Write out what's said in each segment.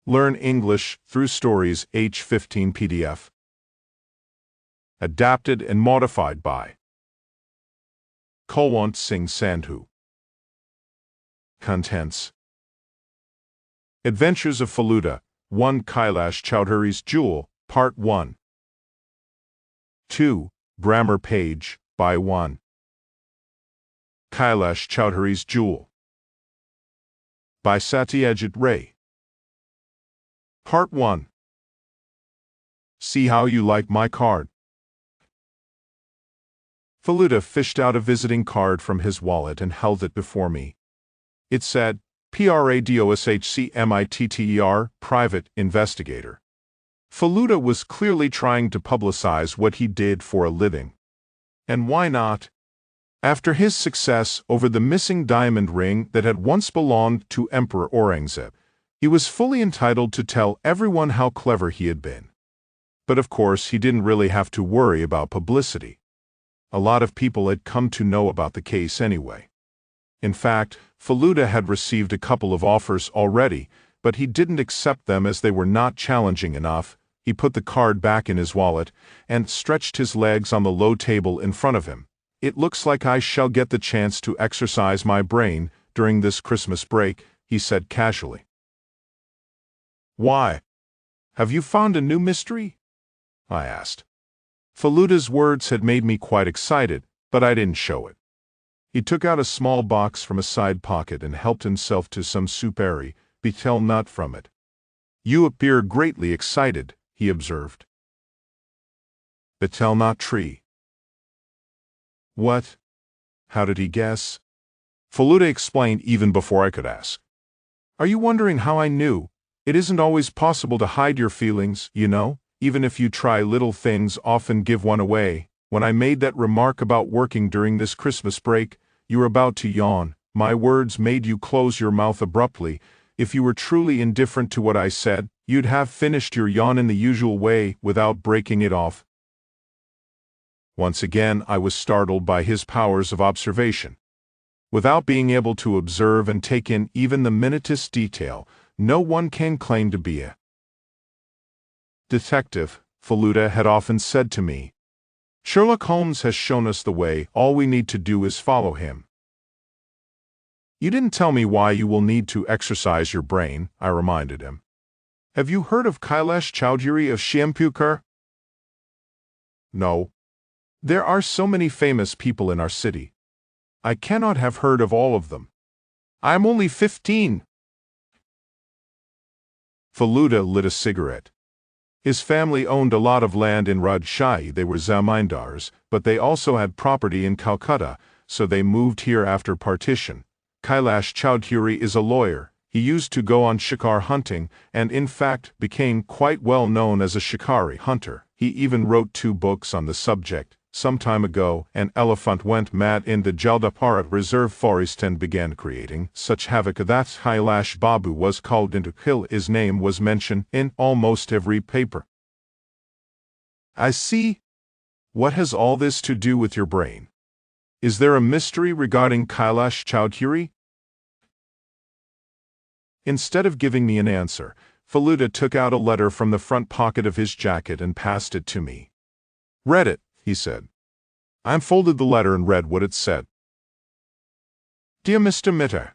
Learn English through stories H15 PDF. Adapted and modified by Kulwant Singh Sandhu. Contents: Adventures of Feluda, 1. Kailash Chowdhary's Jewel, Part 1. 2. Grammar page, by 1. Kailash Chowdhary's Jewel, by Satyajit Ray. Part 1. See how you like my card. Feluda fished out a visiting card from his wallet and held it before me. It said, PRADOSHCMITTER, Private Investigator. Feluda was clearly trying to publicize what he did for a living. And why not? After his success over the missing diamond ring that had once belonged to Emperor Aurangzeb, he was fully entitled to tell everyone how clever he had been. But of course, he didn't really have to worry about publicity. A lot of people had come to know about the case anyway. In fact, Feluda had received a couple of offers already, but he didn't accept them as they were not challenging enough. He put the card back in his wallet and stretched his legs on the low table in front of him. It looks like I shall get the chance to exercise my brain during this Christmas break, he said casually. Why? Have you found a new mystery? I asked. Feluda's words had made me quite excited, but I didn't show it. He took out a small box from a side pocket and helped himself to some superi, betel nut from it. You appear greatly excited, he observed. Betel nut tree. What? How did he guess? Feluda explained even before I could ask. Are you wondering how I knew? It isn't always possible to hide your feelings, you know. Even if you try, little things often give one away. When I made that remark about working during this Christmas break, you were about to yawn. My words made you close your mouth abruptly. If you were truly indifferent to what I said, you'd have finished your yawn in the usual way, without breaking it off. Once again, I was startled by his powers of observation. Without being able to observe and take in even the minutest detail, no one can claim to be a detective, Feluda had often said to me. Sherlock Holmes has shown us the way, all we need to do is follow him. You didn't tell me why you will need to exercise your brain, I reminded him. Have you heard of Kailash Chowdhary of Shimpukar? No. There are so many famous people in our city. I cannot have heard of all of them. I am only 15. Feluda lit a cigarette. His family owned a lot of land in Rajshahi. They were zamindars, but they also had property in Calcutta, so they moved here after partition. Kailash Chowdhary is a lawyer. He used to go on shikar hunting and in fact became quite well known as a shikari hunter. He even wrote 2 books on the subject. Some time ago, an elephant went mad in the Jaldapara Reserve Forest and began creating such havoc that Kailash Babu was called into kill. His name was mentioned in almost every paper. I see. What has all this to do with your brain? Is there a mystery regarding Kailash Chowdhary? Instead of giving me an answer, Feluda took out a letter from the front pocket of his jacket and passed it to me. Read it, he said. I unfolded the letter and read what it said. Dear Mr. Mitter,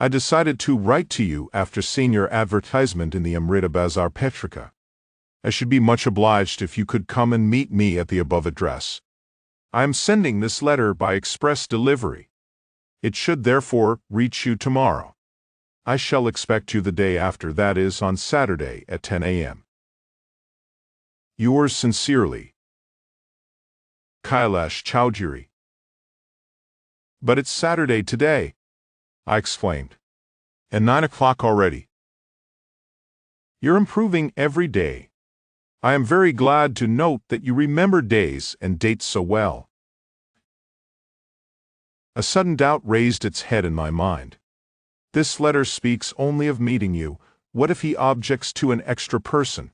I decided to write to you after seeing your advertisement in the Amrita Bazar Petrika. I should be much obliged if you could come and meet me at the above address. I am sending this letter by express delivery. It should therefore reach you tomorrow. I shall expect you the day after, that is, on Saturday at 10 a.m. Yours sincerely, Kailash Chowdhary. But it's Saturday today, I exclaimed. And 9 o'clock already. You're improving every day. I am very glad to note that you remember days and dates so well. A sudden doubt raised its head in my mind. This letter speaks only of meeting you. What if he objects to an extra person?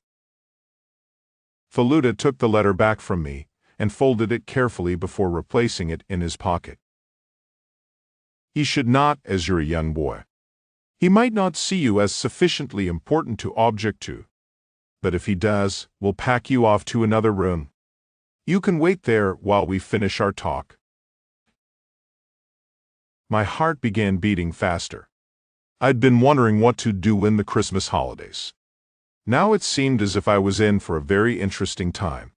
Feluda took the letter back from me and folded it carefully before replacing it in his pocket. He should not, as you're a young boy. He might not see you as sufficiently important to object to, but if he does, we'll pack you off to another room. You can wait there while we finish our talk." My heart began beating faster. I'd been wondering what to do in the Christmas holidays. Now it seemed as if I was in for a very interesting time.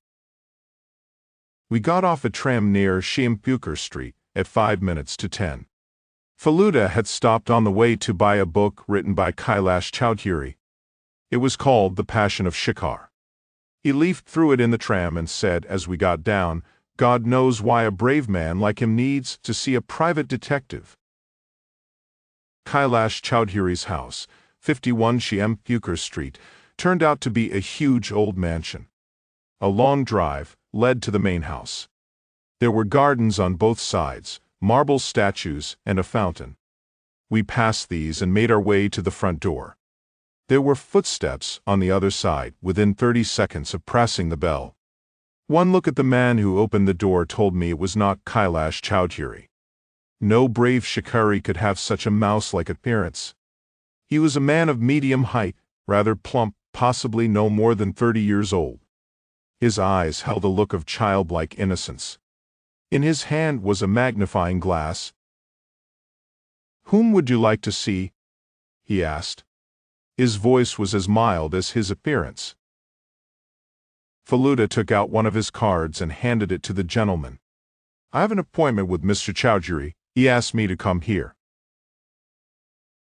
We got off a tram near H15 Street at 5 minutes to 10. Faluda had stopped on the way to buy a book written by Kailash Chowdhary. It was called The Passion of Shikar. He leafed through it in the tram and said as we got down, "God knows why a brave man like him needs to see a private detective." Kailash Chowdhary's house, 51 H15 Street, turned out to be a huge old mansion. A long drive led to the main house. There were gardens on both sides, marble statues, and a fountain. We passed these and made our way to the front door. There were footsteps on the other side within 30 seconds of pressing the bell. One look at the man who opened the door told me it was not Kailash Chowdhary. No brave shikari could have such a mouse-like appearance. He was a man of medium height, rather plump, possibly no more than 30 years old. His eyes held a look of childlike innocence. In his hand was a magnifying glass. "Whom would you like to see?" he asked. His voice was as mild as his appearance. Faluda took out one of his cards and handed it to the gentleman. "I have an appointment with Mr. Chowdhary. He asked me to come here."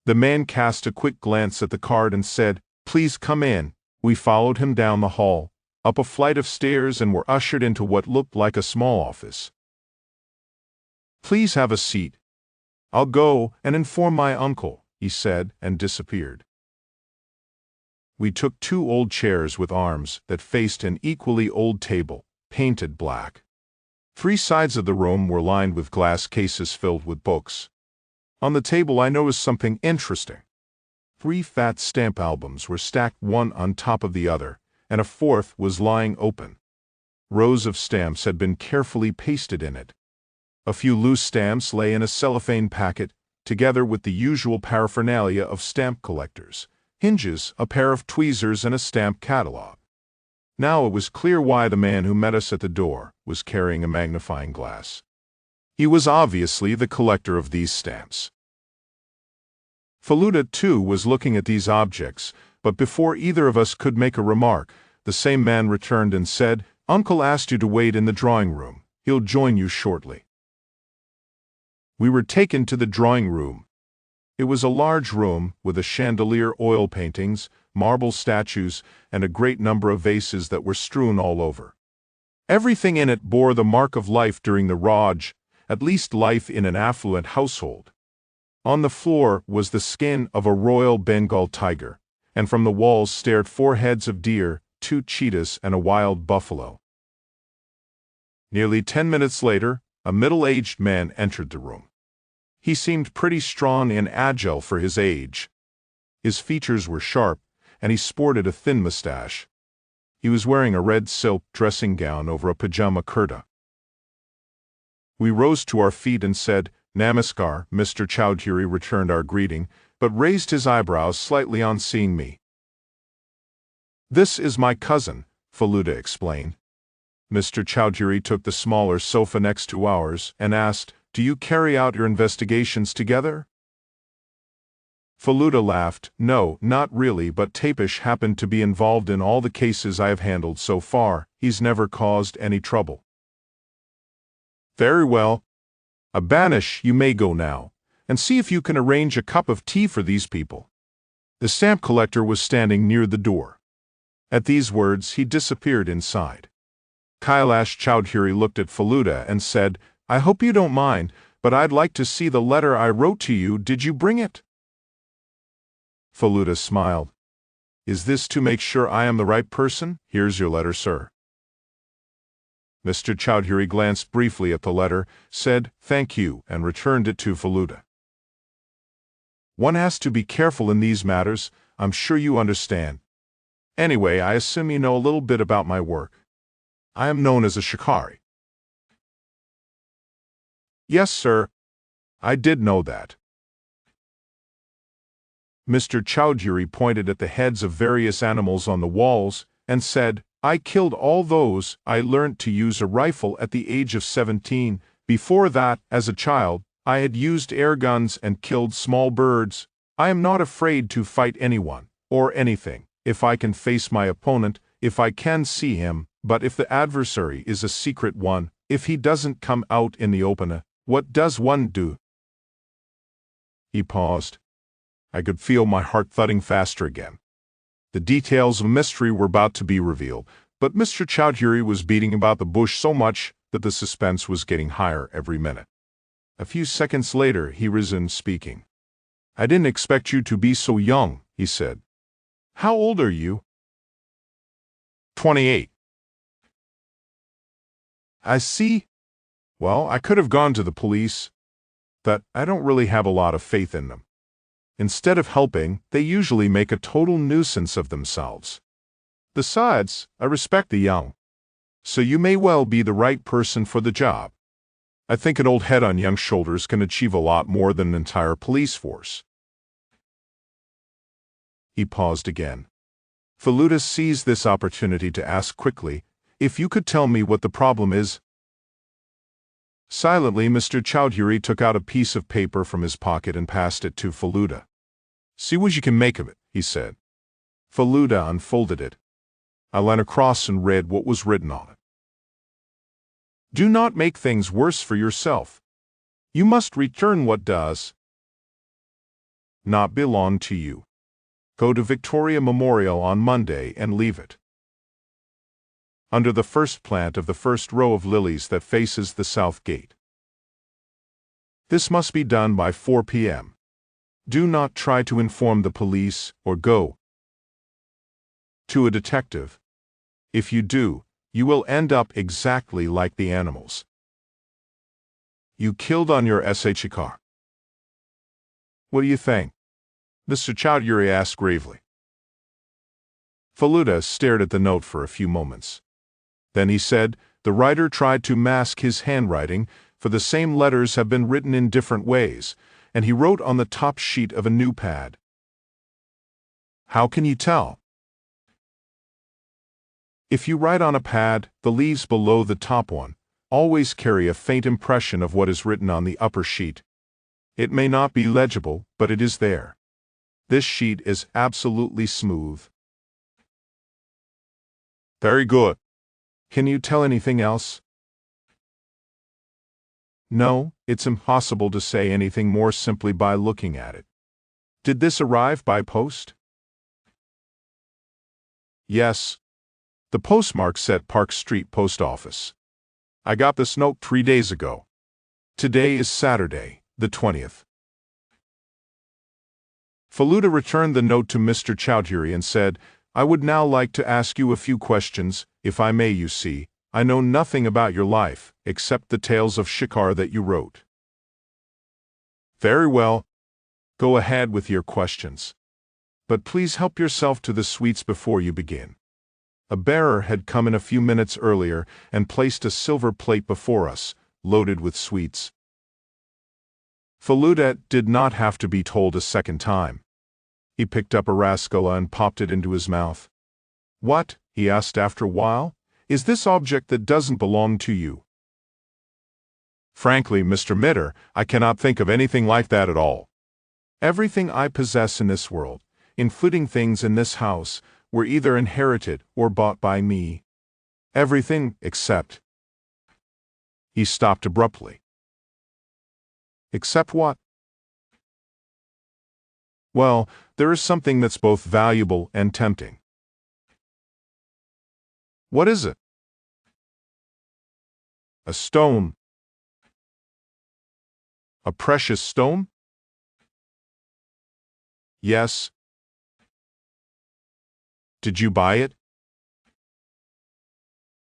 The man cast a quick glance at the card and said, "Please come in." We followed him down the hall, up a flight of stairs, and were ushered into what looked like a small office. "Please have a seat. I'll go and inform my uncle," he said, and disappeared. We took 2 old chairs with arms that faced an equally old table, painted black. 3 sides of the room were lined with glass cases filled with books. On the table I noticed something interesting. 3 fat stamp albums were stacked one on top of the other, and a 4th was lying open. Rows of stamps had been carefully pasted in it. A few loose stamps lay in a cellophane packet, together with the usual paraphernalia of stamp collectors: hinges, a pair of tweezers, and a stamp catalog. Now it was clear why the man who met us at the door was carrying a magnifying glass. He was obviously the collector of these stamps. Faluda, too, was looking at these objects, but before either of us could make a remark, the same man returned and said, "Uncle asked you to wait in the drawing room. He'll join you shortly." We were taken to the drawing room. It was a large room with a chandelier, oil paintings, marble statues, and a great number of vases that were strewn all over. Everything in it bore the mark of life during the Raj, at least life in an affluent household. On the floor was the skin of a royal Bengal tiger, and from the walls stared 4 heads of deer, 2 cheetahs, and a wild buffalo. Nearly 10 minutes later, a middle-aged man entered the room. He seemed pretty strong and agile for his age. His features were sharp, and he sported a thin mustache. He was wearing a red silk dressing gown over a pajama kurta. We rose to our feet and said, "Namaskar." Mr. Chowdhary returned our greeting, but raised his eyebrows slightly on seeing me. "This is my cousin," Faluda explained. Mr. Chowdhary took the smaller sofa next to ours and asked, "Do you carry out your investigations together?" Faluda laughed. "No, not really, but Tapish happened to be involved in all the cases I have handled so far. He's never caused any trouble." "Very well. Abanish, you may go now, and see if you can arrange a cup of tea for these people." The stamp collector was standing near the door. At these words, he disappeared inside. Kailash Chowdhary looked at Faluda and said, "I hope you don't mind, but I'd like to see the letter I wrote to you. Did you bring it?" Faluda smiled. "Is this to make sure I am the right person? Here's your letter, sir." Mr. Chowdhary glanced briefly at the letter, said, "Thank you," and returned it to Faluda. "One has to be careful in these matters. I'm sure you understand. Anyway, I assume you know a little bit about my work. I am known as a shikari." "Yes, sir. I did know that." Mr. Chowdhary pointed at the heads of various animals on the walls and said, "I killed all those. I learnt to use a rifle at the age of 17. Before that, as a child, I had used air guns and killed small birds. I am not afraid to fight anyone, or anything, if I can face my opponent, if I can see him, but if the adversary is a secret one, if he doesn't come out in the open, what does one do?" He paused. I could feel my heart thudding faster again. The details of mystery were about to be revealed, but Mr. Chowdhary was beating about the bush so much that the suspense was getting higher every minute. A few seconds later, he resumed speaking. "I didn't expect you to be so young," he said. "How old are you?" 28. "I see. Well, I could have gone to the police, but I don't really have a lot of faith in them. Instead of helping, they usually make a total nuisance of themselves. Besides, I respect the young. So you may well be the right person for the job. I think an old head on young shoulders can achieve a lot more than an entire police force." He paused again. Faluda seized this opportunity to ask quickly, "If you could tell me what the problem is?" Silently, Mr. Chowdhary took out a piece of paper from his pocket and passed it to Faluda. "See what you can make of it," he said. Faluda unfolded it. I leaned across and read what was written on it. "Do not make things worse for yourself. You must return what does not belong to you. Go to Victoria Memorial on Monday and leave it under the first plant of the first row of lilies that faces the south gate. This must be done by 4 p.m. Do not try to inform the police or go to a detective. If you do, you will end up exactly like the animals you killed on your H15. What do you think?" Mr. Chowdhary asked gravely. Faluda stared at the note for a few moments. Then he said, "The writer tried to mask his handwriting, for the same letters have been written in different ways, and he wrote on the top sheet of a new pad." "How can you tell?" "If you write on a pad, the leaves below the top one always carry a faint impression of what is written on the upper sheet. It may not be legible, but it is there. This sheet is absolutely smooth." "Very good. Can you tell anything else?" "No, it's impossible to say anything more simply by looking at it. Did this arrive by post?" "Yes. The postmark said Park Street Post Office. I got this note 3 days ago. Today is Saturday, the 20th. Faluda returned the note to Mr. Chowdhary and said, "I would now like to ask you a few questions, if I may. You see, I know nothing about your life, except the tales of shikar that you wrote." "Very well. Go ahead with your questions. But please help yourself to the sweets before you begin." A bearer had come in a few minutes earlier and placed a silver plate before us, loaded with sweets. Faluda did not have to be told a second time. He picked up a rasgulla and popped it into his mouth. "What," he asked after a while, "is this object that doesn't belong to you?" "Frankly, Mr. Mitter, I cannot think of anything like that at all. Everything I possess in this world, including things in this house, were either inherited or bought by me. Everything except—" He stopped abruptly. "Except what?" "Well, there is something that's both valuable and tempting." "What is it?" "A stone." "A precious stone?" "Yes." "Did you buy it?"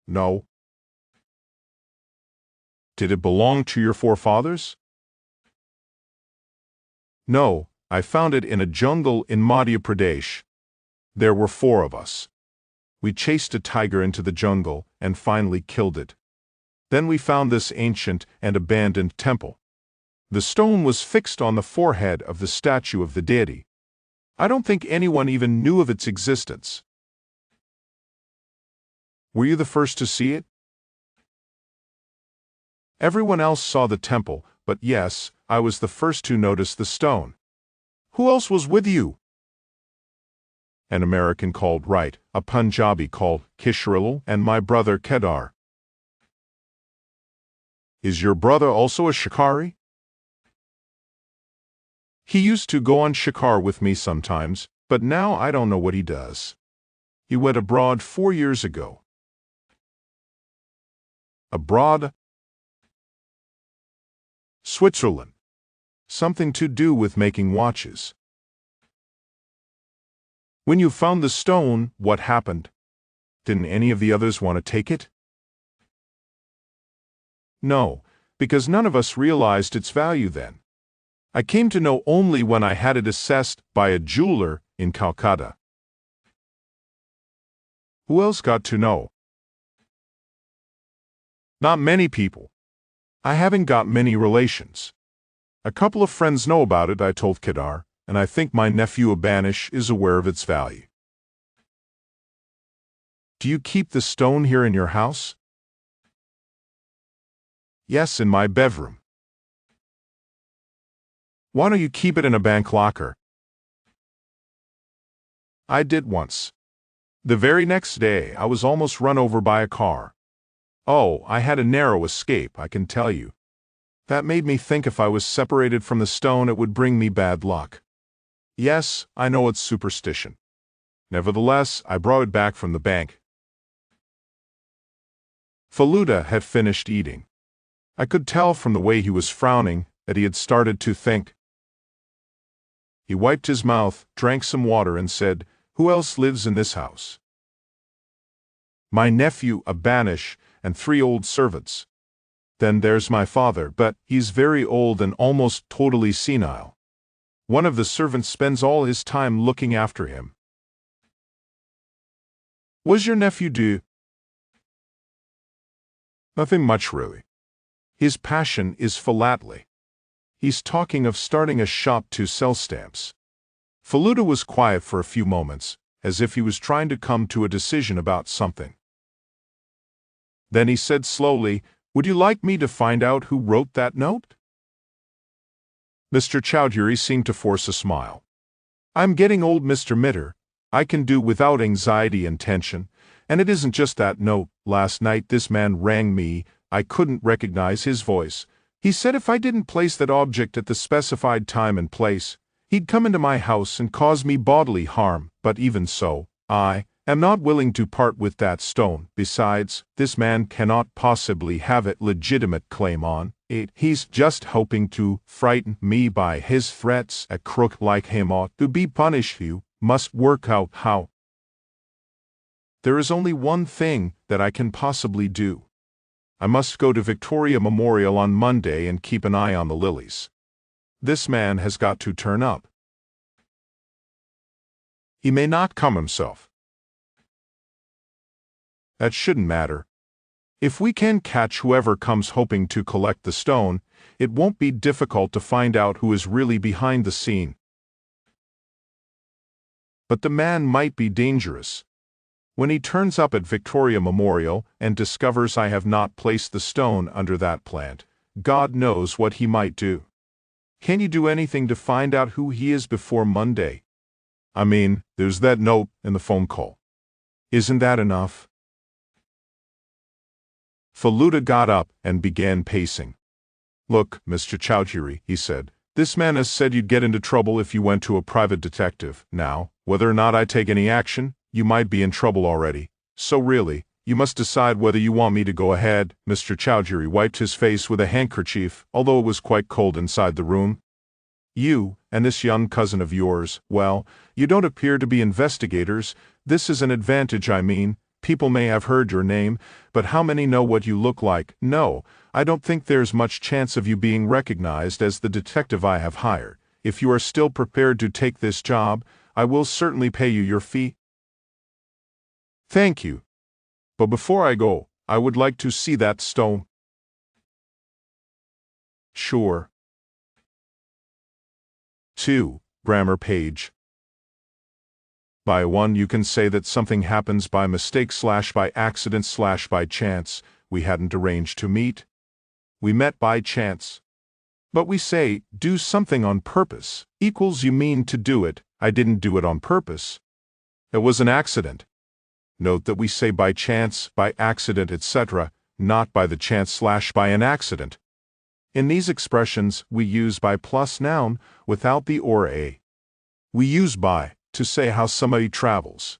"No." "Did it belong to your forefathers?" "No, I found it in a jungle in Madhya Pradesh. There were 4 of us. We chased a tiger into the jungle and finally killed it. Then we found this ancient and abandoned temple. The stone was fixed on the forehead of the statue of the deity. I don't think anyone even knew of its existence. Were you the first to see it? Everyone else saw the temple, but yes, I was the first to notice the stone. Who else was with you? An American called Wright, a Punjabi called Kishrilal, and my brother Kedar. Is your brother also a shikari? He used to go on shikar with me sometimes, but now I don't know what he does. He went abroad 4 years ago. Abroad? Switzerland. Something to do with making watches. When you found the stone, what happened? Didn't any of the others want to take it? No, because none of us realized its value then. I came to know only when I had it assessed by a jeweler in Calcutta. Who else got to know? Not many people. I haven't got many relations. A couple of friends know about it, I told Kedar, and I think my nephew Abanish is aware of its value. Do you keep the stone here in your house? Yes, in my bedroom. Why don't you keep it in a bank locker? I did once. The very next day, I was almost run over by a car. Oh, I had a narrow escape, I can tell you. That made me think if I was separated from the stone it would bring me bad luck. Yes, I know it's superstition. Nevertheless, I brought it back from the bank. Faluda had finished eating. I could tell from the way he was frowning that he had started to think. He wiped his mouth, drank some water, and said, "Who else lives in this house?" My nephew Abanish and 3 old servants. Then there's my father, but he's very old and almost totally senile. One of the servants spends all his time looking after him. What's your nephew do? Nothing much, really. His passion is philately. He's talking of starting a shop to sell stamps. Faluda was quiet for a few moments, as if he was trying to come to a decision about something. Then he said slowly, "Would you like me to find out who wrote that note?" Mr. Chowdhary seemed to force a smile. "I'm getting old, Mr. Mitter. I can do without anxiety and tension, and it isn't just that note. Last night this man rang me. I couldn't recognize his voice. He said if I didn't place that object at the specified time and place, he'd come into my house and cause me bodily harm, but even so, I am not willing to part with that stone. Besides, this man cannot possibly have a legitimate claim on it. He's just hoping to frighten me by his threats. A crook like him ought to be punished. You must work out how. There is only one thing that I can possibly do. I must go to Victoria Memorial on Monday and keep an eye on the lilies. This man has got to turn up. He may not come himself. That shouldn't matter. If we can catch whoever comes hoping to collect the stone, it won't be difficult to find out who is really behind the scene. But the man might be dangerous. When he turns up at Victoria Memorial and discovers I have not placed the stone under that plant, God knows what he might do. Can you do anything to find out who he is before Monday? I mean, there's that note and the phone call. Isn't that enough? Faluda got up and began pacing. Look, Mr. Chowdhary, he said, this man has said you'd get into trouble if you went to a private detective. Now, whether or not I take any action, you might be in trouble already. So really, you must decide whether you want me to go ahead. Mr. Chowdhary wiped his face with a handkerchief, although it was quite cold inside the room. You, and this young cousin of yours, well, you don't appear to be investigators. This is an advantage, I mean. People may have heard your name, but how many know what you look like? No, I don't think there's much chance of you being recognized as the detective I have hired. If you are still prepared to take this job, I will certainly pay you your fee. Thank you. But before I go, I would like to see that stone. Sure. 2. Grammar page. By 1, you can say that something happens by mistake / by accident / by chance. We hadn't arranged to meet. We met by chance. But we say, do something on purpose, equals you mean to do it. I didn't do it on purpose. It was an accident. Note that we say by chance, by accident, etc., not by the chance / by an accident. In these expressions, we use by plus noun without the or a. We use by to say how somebody travels.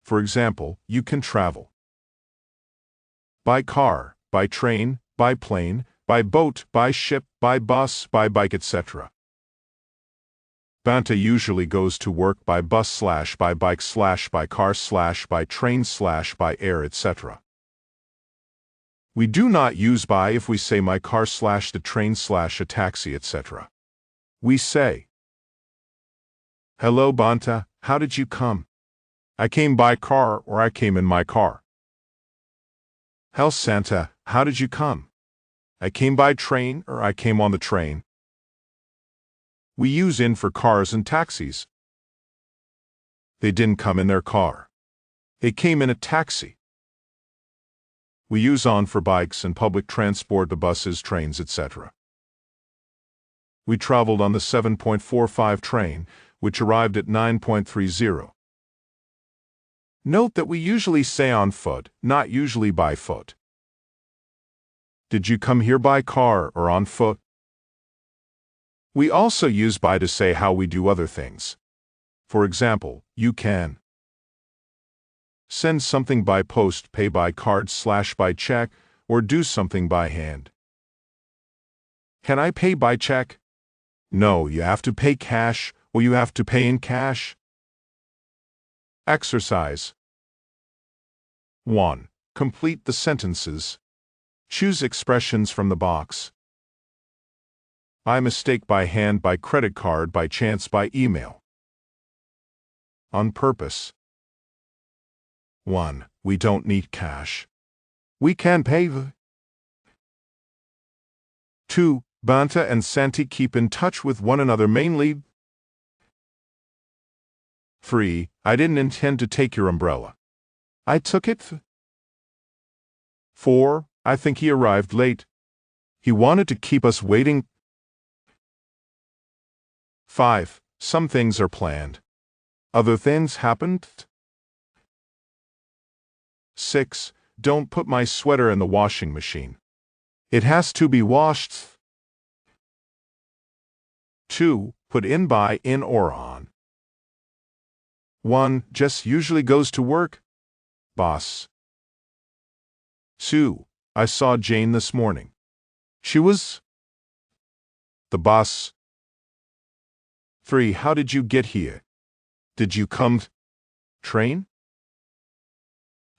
For example, you can travel by car, by train, by plane, by boat, by ship, by bus, by bike, etc. Banta usually goes to work by bus / by bike / by car / by train / by air, etc. We do not use by if we say my car / the train / a taxi, etc. We say, hello Banta, how did you come? I came by car or I came in my car. Hell Santa, how did you come? I came by train or I came on the train. We use in for cars and taxis. They didn't come in their car. They came in a taxi. We use on for bikes and public transport, the buses, trains, etc. We traveled on the 7.45 train, which arrived at 9.30. Note that we usually say on foot, not usually by foot. Did you come here by car or on foot? We also use by to say how we do other things. For example, you can send something by post, pay by card / by check, or do something by hand. Can I pay by check? No, you have to pay cash, or you have to pay in cash. Exercise 1. Complete the sentences. Choose expressions from the box. I mistake by hand, by credit card, by chance, by email. On purpose. 1. We don't need cash. We can pay the. 2. Banta and Santi keep in touch with one another mainly. 3. I didn't intend to take your umbrella. I took it. 4. I think he arrived late. He wanted to keep us waiting. 5. Some things are planned. Other things happened. 6. Don't put my sweater in the washing machine. It has to be washed. 2. Put in by in or on. 1. Jess usually goes to work. Boss. 2. I saw Jane this morning. She was the boss. 3. How did you get here? Did you come train?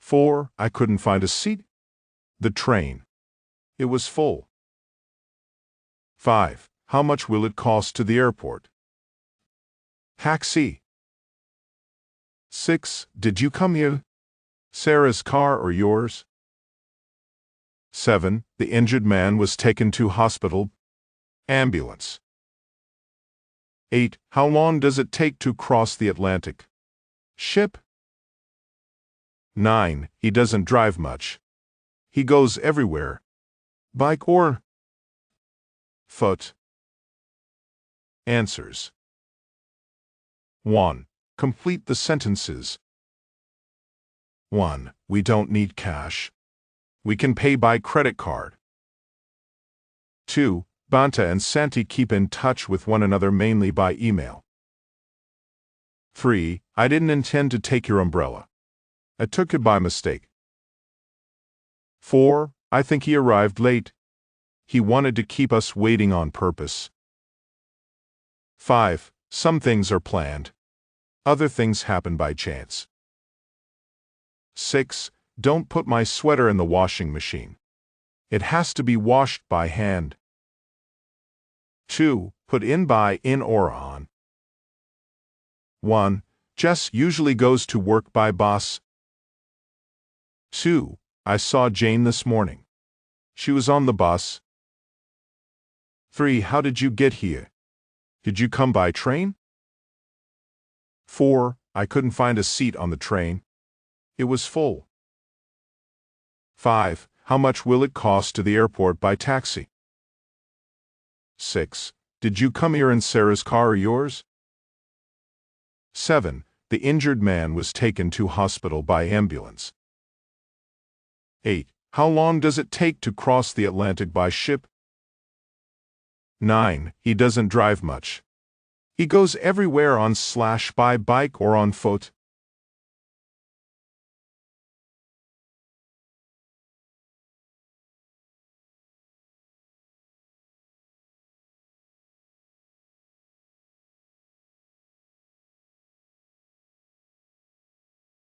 4. I couldn't find a seat. The train. It was full. 5. How much will it cost to the airport? Taxi. 6. Did you come here? Sarah's car or yours? 7. The injured man was taken to hospital. Ambulance. 8. How long does it take to cross the Atlantic? Ship. 9. He doesn't drive much. He goes everywhere. Bike or foot. Answers. 1. Complete the sentences. 1. We don't need cash. We can pay by credit card. 2. Banta and Santi keep in touch with one another mainly by email. 3. I didn't intend to take your umbrella. I took it by mistake. 4. I think he arrived late. He wanted to keep us waiting on purpose. 5. Some things are planned. Other things happen by chance. 6. Don't put my sweater in the washing machine. It has to be washed by hand. 2. Put in by in or on. 1. Jess usually goes to work by bus. 2. I saw Jane this morning. She was on the bus. 3. How did you get here? Did you come by train? 4. I couldn't find a seat on the train. It was full. 5. How much will it cost to the airport by taxi? 6. Did you come here in Sarah's car or yours? 7. The injured man was taken to hospital by ambulance. 8. How long does it take to cross the Atlantic by ship? 9. He doesn't drive much. He goes everywhere on/by bike or on foot.